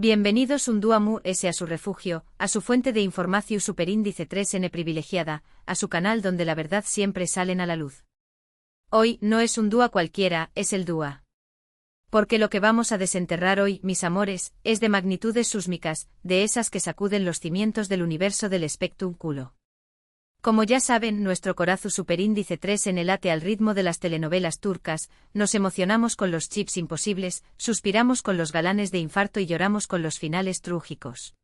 Bienvenidos un día mu S a su refugio, a su fuente de información superíndice 3N privilegiada, a su canal donde la verdad siempre salen a la luz. Hoy no es un dúa cualquiera, es el dúa. Porque lo que vamos a desenterrar hoy, mis amores, es de magnitudes súsmicas, de esas que sacuden los cimientos del universo del espectrum culo. Como ya saben, nuestro corazón superíndice 3N late al ritmo de las telenovelas turcas, nos emocionamos con los chips imposibles, suspiramos con los galanes de infarto y lloramos con los finales trágicos.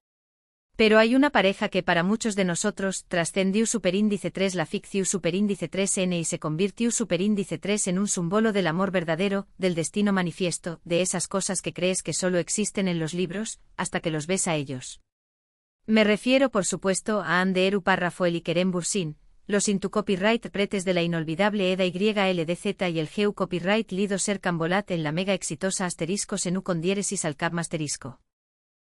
Pero hay una pareja que para muchos de nosotros trascendió superíndice 3 la ficción superíndice 3N y se convirtió superíndice 3 en un símbolo del amor verdadero, del destino manifiesto, de esas cosas que crees que solo existen en los libros, hasta que los ves a ellos. Me refiero por supuesto a Hande Eru Párrafo y Kerem Bürsin, los Into Copyright pretes de la inolvidable Eda YLDZ y el Geu Copyright Lido Serkan Bolat en la mega exitosa asterisco Senu con diéresis al cap asterisco.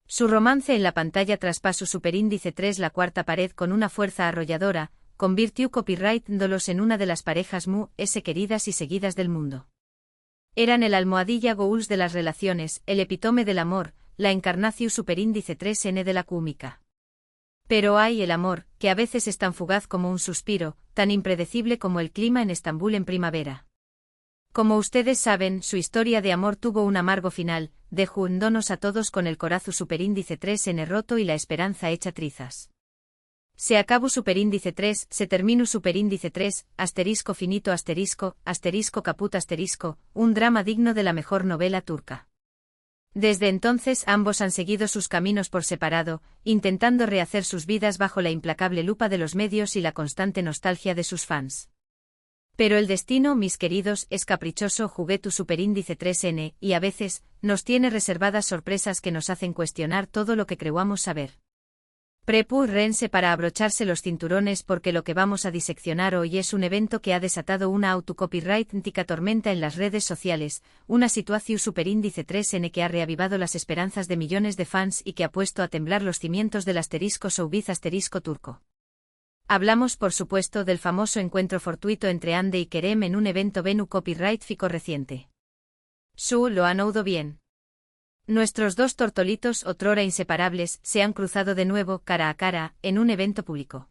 Su romance en la pantalla traspasó superíndice 3 la cuarta pared con una fuerza arrolladora, convirtió copyright-dolos en una de las parejas mu s queridas y seguidas del mundo. Eran el almohadilla goals de las relaciones, el epítome del amor, la encarnación superíndice 3N de la cúmica. Pero hay el amor, que a veces es tan fugaz como un suspiro, tan impredecible como el clima en Estambul en primavera. Como ustedes saben, su historia de amor tuvo un amargo final, dejándonos a todos con el corazón superíndice 3N roto y la esperanza hecha trizas. Se acabó superíndice 3, se terminó superíndice 3, asterisco finito asterisco, asterisco caput asterisco, un drama digno de la mejor novela turca. Desde entonces ambos han seguido sus caminos por separado, intentando rehacer sus vidas bajo la implacable lupa de los medios y la constante nostalgia de sus fans. Pero el destino, mis queridos, es caprichoso juguete superíndice 3N, y a veces, nos tiene reservadas sorpresas que nos hacen cuestionar todo lo que creamos saber. Prepúrense para abrocharse los cinturones porque lo que vamos a diseccionar hoy es un evento que ha desatado una autocopyright-tica tormenta en las redes sociales, una situación superíndice 3N que ha reavivado las esperanzas de millones de fans y que ha puesto a temblar los cimientos del asterisco showbiz asterisco turco. Hablamos por supuesto del famoso encuentro fortuito entre Hande y Kerem en un evento Venu Copyright fico reciente. Lo han oído bien. Nuestros dos tortolitos otrora inseparables se han cruzado de nuevo cara a cara en un evento público.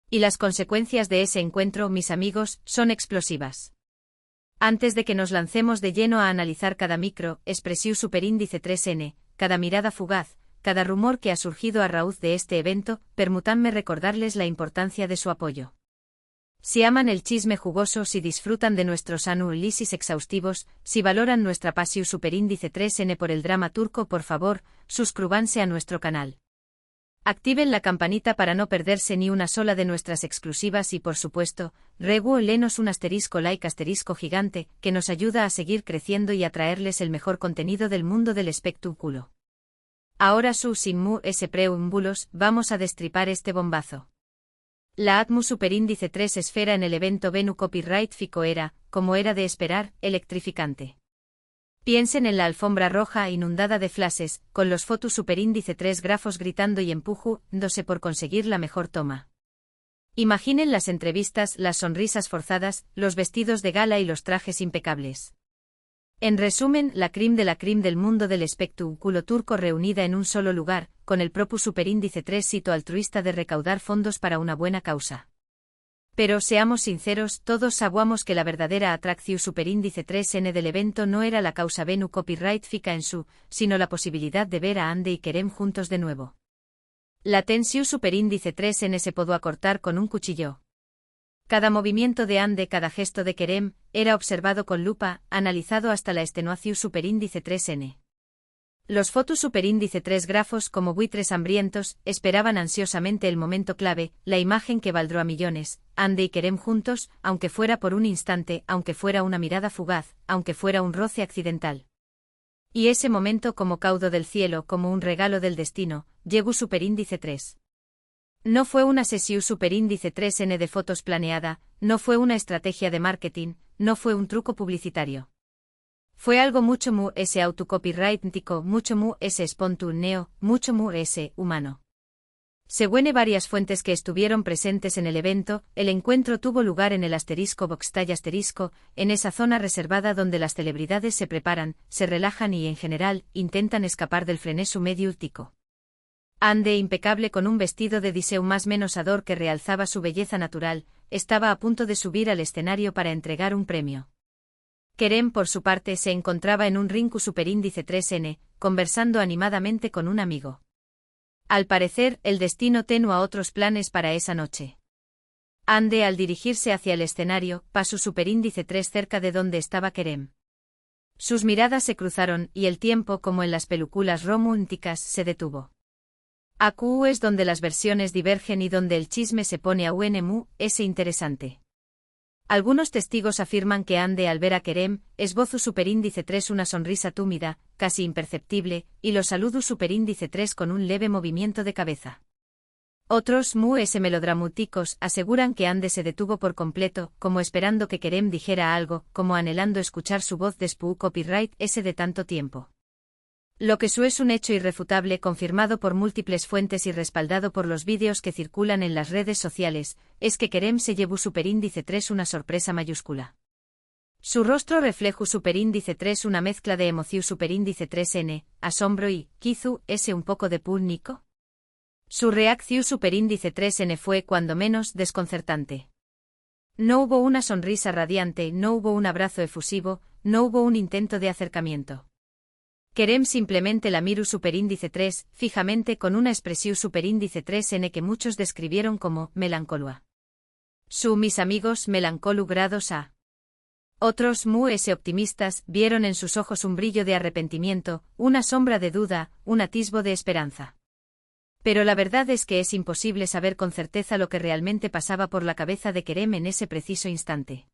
Y las consecuencias de ese encuentro, mis amigos, son explosivas. Antes de que nos lancemos de lleno a analizar cada micro, expresión superíndice 3N, cada mirada fugaz, cada rumor que ha surgido a raíz de este evento, permítanme recordarles la importancia de su apoyo. Si aman el chisme jugoso, si disfrutan de nuestros análisis exhaustivos, si valoran nuestra pasión superíndice 3N por el drama turco, por favor, suscríbanse a nuestro canal. Activen la campanita para no perderse ni una sola de nuestras exclusivas y por supuesto, regálenos un asterisco like asterisco gigante, que nos ayuda a seguir creciendo y a traerles el mejor contenido del mundo del espectáculo. Ahora sin mu s preámbulos, vamos a destripar este bombazo. La ATMU superíndice 3 esfera en el evento Venu Copyright fico era, como era de esperar, electrificante. Piensen en la alfombra roja inundada de flashes, con los fotos superíndice 3 grafos gritando y empujándose por conseguir la mejor toma. Imaginen las entrevistas, las sonrisas forzadas, los vestidos de gala y los trajes impecables. En resumen, la crime de la crime del mundo del espectáculo turco reunida en un solo lugar, con el propio superíndice 3 sito altruista de recaudar fondos para una buena causa. Pero seamos sinceros, todos sabíamos que la verdadera atracción superíndice 3N del evento no era la causa Venu Copyright fica en su, sino la posibilidad de ver a Hande y Kerem juntos de nuevo. La tensión superíndice 3N se pudo acortar con un cuchillo. Cada movimiento de Hande, cada gesto de Kerem, era observado con lupa, analizado hasta la extenuación superíndice 3N. Los fotos superíndice 3 grafos como buitres hambrientos, esperaban ansiosamente el momento clave, la imagen que valdrá a millones, Hande y Kerem juntos, aunque fuera por un instante, aunque fuera una mirada fugaz, aunque fuera un roce accidental. Y ese momento como caudo del cielo, como un regalo del destino, llegó superíndice 3. No fue una sesión superíndice 3N de fotos planeada, no fue una estrategia de marketing, no fue un truco publicitario. Fue algo mucho mu s autocopyrightico, mucho mu s espontáneo, mucho mu s humano. Según varias fuentes que estuvieron presentes en el evento, el encuentro tuvo lugar en el *Boxtall*, en esa zona reservada donde las celebridades se preparan, se relajan y en general, intentan escapar del frenesú mediático. Ande, impecable con un vestido de diseu más menosador que realzaba su belleza natural, estaba a punto de subir al escenario para entregar un premio. Kerem, por su parte, se encontraba en un rinku superíndice 3N, conversando animadamente con un amigo. Al parecer, el destino tenía otros planes para esa noche. Ande, al dirigirse hacia el escenario, pasó superíndice 3 cerca de donde estaba Kerem. Sus miradas se cruzaron, y el tiempo, como en las películas románticas, se detuvo. Aquí es donde las versiones divergen y donde el chisme se pone es interesante. Algunos testigos afirman que Ande, al ver a Kerem, esbozó superíndice 3 una sonrisa túmida, casi imperceptible, y lo saludó superíndice 3 con un leve movimiento de cabeza. Otros, melodramáticos, aseguran que Ande se detuvo por completo, como esperando que Kerem dijera algo, como anhelando escuchar su voz después copyright ese de tanto tiempo. Lo que es un hecho irrefutable confirmado por múltiples fuentes y respaldado por los vídeos que circulan en las redes sociales, es que Kerem se llevó superíndice 3 una sorpresa mayúscula. Su rostro reflejó superíndice 3 una mezcla de emoción superíndice 3N, asombro y, quizu, un poco de público. Su reacción superíndice 3N fue cuando menos desconcertante. No hubo una sonrisa radiante, no hubo un abrazo efusivo, no hubo un intento de acercamiento. Kerem simplemente la miró superíndice 3, fijamente con una expresión superíndice 3N que muchos describieron como melancólua. Mis amigos melancólú grados A. Otros optimistas vieron en sus ojos un brillo de arrepentimiento, una sombra de duda, un atisbo de esperanza. Pero la verdad es que es imposible saber con certeza lo que realmente pasaba por la cabeza de Kerem en ese preciso instante.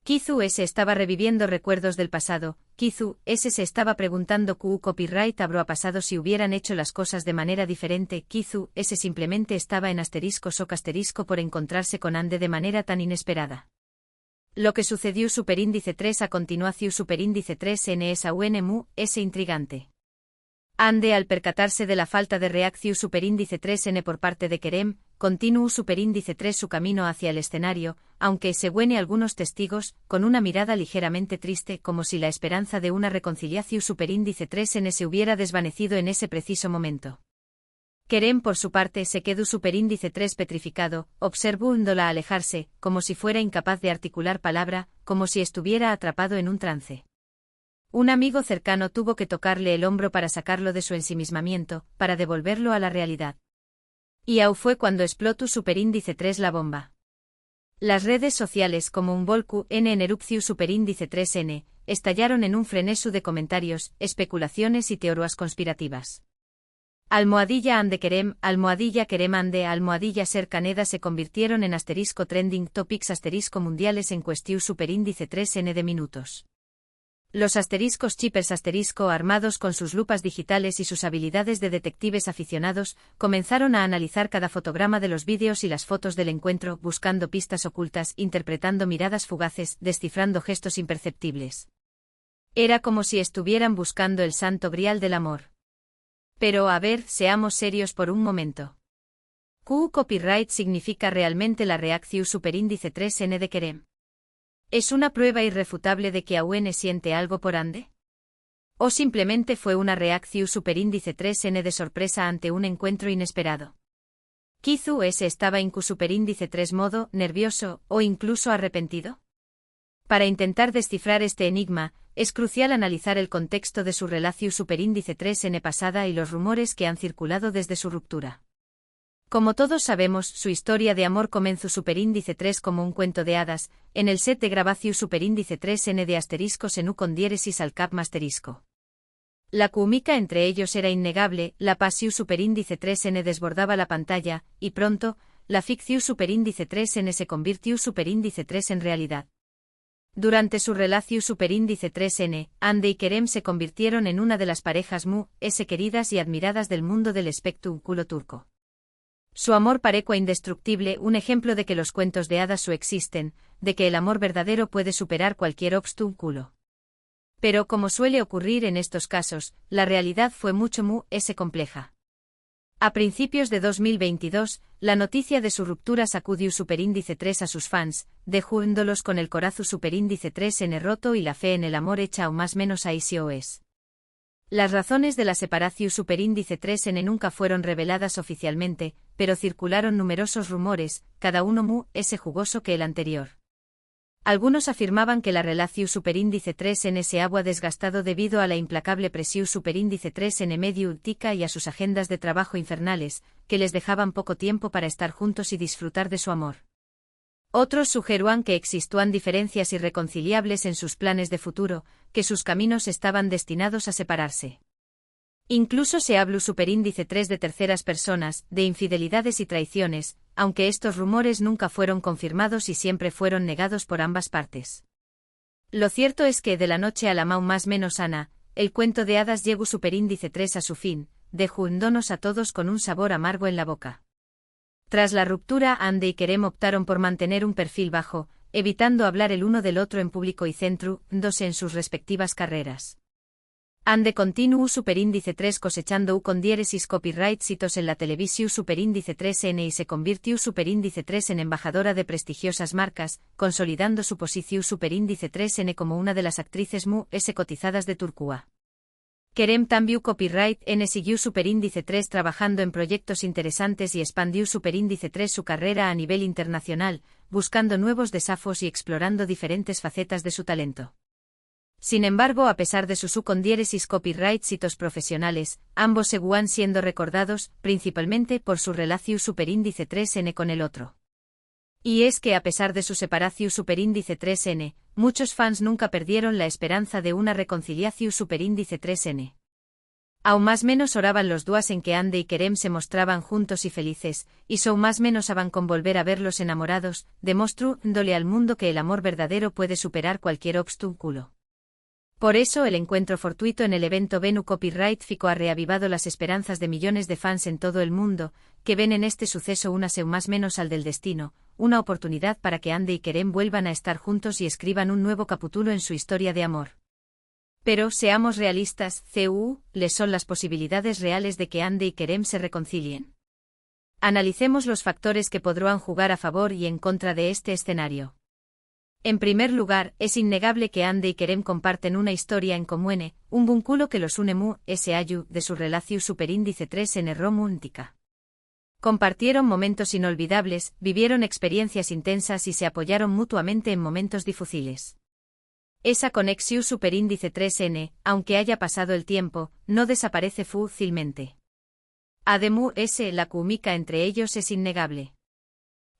Quizu estaba reviviendo recuerdos del pasado, Quizu se estaba preguntando qué copyright habría pasado si hubieran hecho las cosas de manera diferente, Quizu simplemente estaba en shock por encontrarse con Ande de manera tan inesperada. Lo que sucedió superíndice 3 a continuación superíndice 3N es intrigante. Ande, al percatarse de la falta de reacción superíndice 3N por parte de Kerem, continuó superíndice 3 su camino hacia el escenario, aunque según algunos testigos, con una mirada ligeramente triste como si la esperanza de una reconciliación superíndice 3N se hubiera desvanecido en ese preciso momento. Kerem, por su parte, se quedó superíndice 3 petrificado, observándola alejarse, como si fuera incapaz de articular palabra, como si estuviera atrapado en un trance. Un amigo cercano tuvo que tocarle el hombro para sacarlo de su ensimismamiento, para devolverlo a la realidad. Y fue cuando explotó superíndice 3 la bomba. Las redes sociales como un volcán en erupción superíndice 3N, estallaron en un frenesú de comentarios, especulaciones y teorías conspirativas. Ande Kerem, Kerem Ande, Ser Caneda se convirtieron en trending topics mundiales en cuestión superíndice 3N de minutos. Los chippers armados con sus lupas digitales y sus habilidades de detectives aficionados, comenzaron a analizar cada fotograma de los vídeos y las fotos del encuentro, buscando pistas ocultas, interpretando miradas fugaces, descifrando gestos imperceptibles. Era como si estuvieran buscando el santo grial del amor. Pero a ver, seamos serios por un momento. Copyright significa realmente la reacción superíndice 3N de Kerem. ¿Es una prueba irrefutable de que Auen siente algo por Ande? ¿O simplemente fue una reacción superíndice 3N de sorpresa ante un encuentro inesperado? ¿Quizu estaba en superíndice 3 modo, nervioso, o incluso arrepentido? Para intentar descifrar este enigma, es crucial analizar el contexto de su relación superíndice 3N pasada y los rumores que han circulado desde su ruptura. Como todos sabemos, su historia de amor comenzó superíndice 3 como un cuento de hadas, en el set de grabación superíndice 3N de *Senú con diéresis al cap *. La química entre ellos era innegable, la pasión superíndice 3N desbordaba la pantalla, y pronto, la ficción superíndice 3N se convirtió superíndice 3 en realidad. Durante su relación superíndice 3N, Ande y Kerem se convirtieron en una de las parejas queridas y admiradas del mundo del espectáculo turco. Su amor parecua indestructible, un ejemplo de que los cuentos de hadas existen, de que el amor verdadero puede superar cualquier obstáculo. Pero como suele ocurrir en estos casos, la realidad fue mucho compleja. A principios de 2022, la noticia de su ruptura sacudió superíndice 3 a sus fans, dejándolos con el corazón superíndice 3N roto y la fe en el amor hecha o más menos a ICOS. Las razones de la separación superíndice 3N nunca fueron reveladas oficialmente, pero circularon numerosos rumores, cada uno más jugoso que el anterior. Algunos afirmaban que la relación superíndice 3N se había desgastado debido a la implacable presión superíndice 3N medio tica y a sus agendas de trabajo infernales, que les dejaban poco tiempo para estar juntos y disfrutar de su amor. Otros sugerían que existían diferencias irreconciliables en sus planes de futuro, que sus caminos estaban destinados a separarse. Incluso se habló superíndice 3 de terceras personas, de infidelidades y traiciones, aunque estos rumores nunca fueron confirmados y siempre fueron negados por ambas partes. Lo cierto es que de la noche a la más menos Ana, el cuento de hadas llegó superíndice 3 a su fin, dejándonos a todos con un sabor amargo en la boca. Tras la ruptura, Ande y Kerem optaron por mantener un perfil bajo, evitando hablar el uno del otro en público y centrándose en sus respectivas carreras. Ande continuó superíndice 3 cosechando con diéresis copyright citos en la televisión superíndice 3N y se convirtió superíndice 3 en embajadora de prestigiosas marcas, consolidando su posición superíndice 3N como una de las actrices cotizadas de Turquía. Kerem también copyright N siguió superíndice 3 trabajando en proyectos interesantes y expandió superíndice 3 su carrera a nivel internacional, buscando nuevos desafíos y explorando diferentes facetas de su talento. Sin embargo, a pesar de su con diéresis copyright citos profesionales, ambos seguían siendo recordados, principalmente por su relación superíndice 3N con el otro. Y es que a pesar de su separación superíndice 3N, muchos fans nunca perdieron la esperanza de una reconciliación superíndice 3N. Aún más menos oraban los dos en que Ande y Kerem se mostraban juntos y felices, y son más menos aban con volver a verlos enamorados, demostrándole al mundo que el amor verdadero puede superar cualquier obstáculo. Por eso el encuentro fortuito en el evento Venu Copyright Fico ha reavivado las esperanzas de millones de fans en todo el mundo, que ven en este suceso una seu más menos al del destino, una oportunidad para que Ande y Kerem vuelvan a estar juntos y escriban un nuevo capítulo en su historia de amor. Pero, seamos realistas, ¿les son las posibilidades reales de que Ande y Kerem se reconcilien? Analicemos los factores que podrán jugar a favor y en contra de este escenario. En primer lugar, es innegable que Ande y Kerem comparten una historia en común, un vínculo que los une de su relación superíndice 3N romántica. Compartieron momentos inolvidables, vivieron experiencias intensas y se apoyaron mutuamente en momentos difíciles. Esa conexión superíndice 3N, aunque haya pasado el tiempo, no desaparece fácilmente. Además, la química entre ellos es innegable.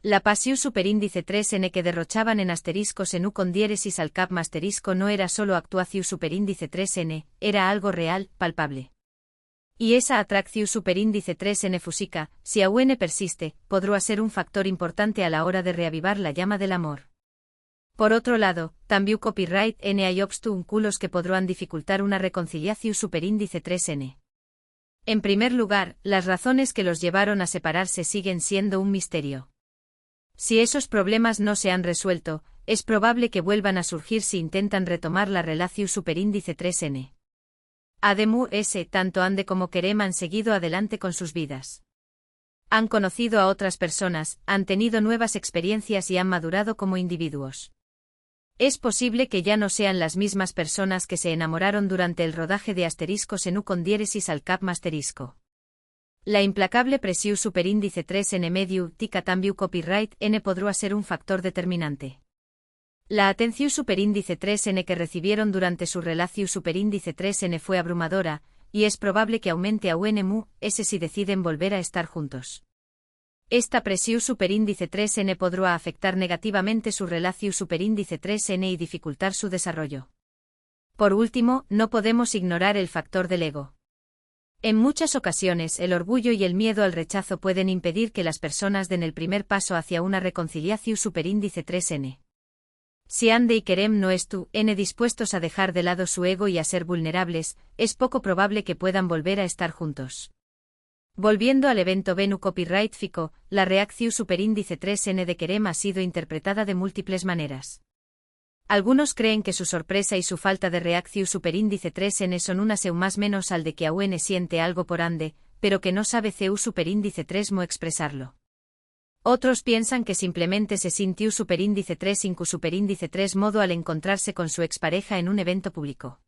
La pasión superíndice 3N que derrochaban en asteriscos en U con diéresis al cap asterisco no era solo actuación superíndice 3N, era algo real, palpable. Y esa atracción superíndice 3N fúsica, si aún persiste, podrá ser un factor importante a la hora de reavivar la llama del amor. Por otro lado, también copyright N hay obstáculos que podrán dificultar una reconciliación superíndice 3N. En primer lugar, las razones que los llevaron a separarse siguen siendo un misterio. Si esos problemas no se han resuelto, es probable que vuelvan a surgir si intentan retomar la relación superíndice 3N. Además, tanto Ande como Kerem han seguido adelante con sus vidas. Han conocido a otras personas, han tenido nuevas experiencias y han madurado como individuos. Es posible que ya no sean las mismas personas que se enamoraron durante el rodaje de asteriscos en U con diéresis al cap asterisco. La implacable presión superíndice 3N medio tica también copyright N podrá ser un factor determinante. La atención superíndice 3N que recibieron durante su relación superíndice 3N fue abrumadora, y es probable que aumente aún si deciden volver a estar juntos. Esta presión superíndice 3N podrá afectar negativamente su relación superíndice 3N y dificultar su desarrollo. Por último, no podemos ignorar el factor del ego. En muchas ocasiones el orgullo y el miedo al rechazo pueden impedir que las personas den el primer paso hacia una reconciliación superíndice 3N. Si Ande y Kerem no están dispuestos a dejar de lado su ego y a ser vulnerables, es poco probable que puedan volver a estar juntos. Volviendo al evento Venu Copyright Fico, la reacción superíndice 3N de Kerem ha sido interpretada de múltiples maneras. Algunos creen que su sorpresa y su falta de reacción superíndice 3N son una seu más menos al de que aún siente algo por Ande, pero que no sabe CU superíndice 3 mo expresarlo. Otros piensan que simplemente se sintió superíndice 3 incu superíndice 3 modo al encontrarse con su expareja en un evento público.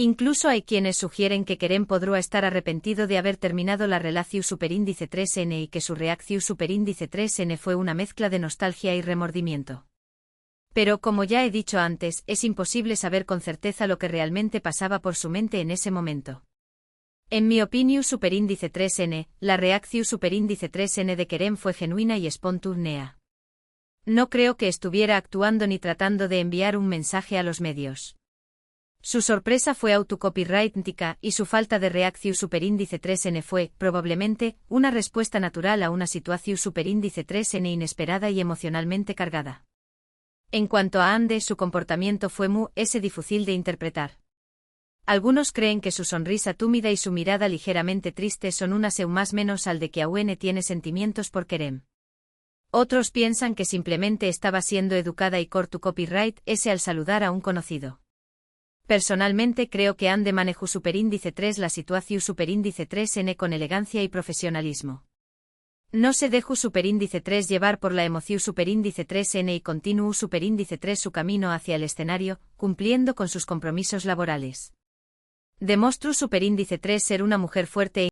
Incluso hay quienes sugieren que Kerem podría estar arrepentido de haber terminado la relación superíndice 3N y que su reacción superíndice 3N fue una mezcla de nostalgia y remordimiento. Pero como ya he dicho antes, es imposible saber con certeza lo que realmente pasaba por su mente en ese momento. En mi opinión superíndice 3N, la reacción superíndice 3N de Kerem fue genuina y espontánea. No creo que estuviera actuando ni tratando de enviar un mensaje a los medios. Su sorpresa fue autocopyrightnica y su falta de reacción superíndice 3N fue, probablemente, una respuesta natural a una situación superíndice 3N inesperada y emocionalmente cargada. En cuanto a Ande, su comportamiento fue difícil de interpretar. Algunos creen que su sonrisa túmida y su mirada ligeramente triste son una más menos al de que Aune tiene sentimientos por Kerem. Otros piensan que simplemente estaba siendo educada y corto copyright al saludar a un conocido. Personalmente creo que Ande manejó superíndice 3 la situación superíndice 3N con elegancia y profesionalismo. No se dejó superíndice 3 llevar por la emoción superíndice 3N y continuó superíndice 3 su camino hacia el escenario, cumpliendo con sus compromisos laborales. Demostró superíndice 3 ser una mujer fuerte